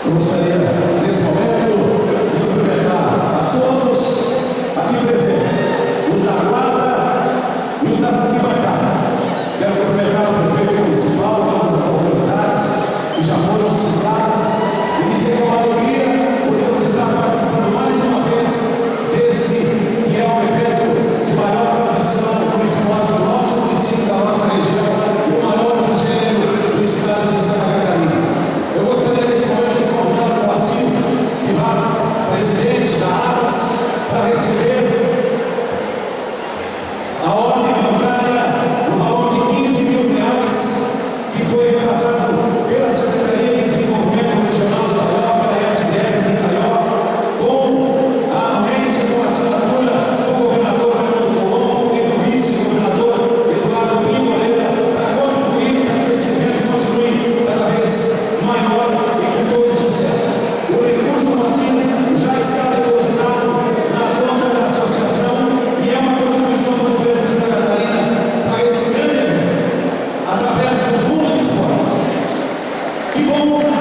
Eu gostaria, nesse momento, de cumprimentar a todos aqui presentes, os da guarda e os das arquibancadas. Quero cumprimentar o prefeito municipal, todas as autoridades que já foram citadas, e dizer com alegria podemos estar participando mais uma vez desse que é um evento de maior tradição no esporte do nosso município, da nossa região, e o maior do gênero do estado de Santa Catarina. Eu gostaria nesse momento de convidar o Marcinho Pivato, presidente da ABAS, para receber a ordem bancária no valor de R$15 mil, que foi repassado pela Secretaria de Desenvolvimento Regional do Itaió, pela SDR de Itaió, com a anuência com a assinatura do governador Raimundo Colombo e do vice-governador Eduardo Pinho Moreira, para contribuir para que esse evento continue cada vez maior e com todo sucesso. O recurso vazio já está depositado na conta da associação e é uma contribuição do governo de Santa Catarina para esse grande evento, através do Fundo de Esportes. Que bom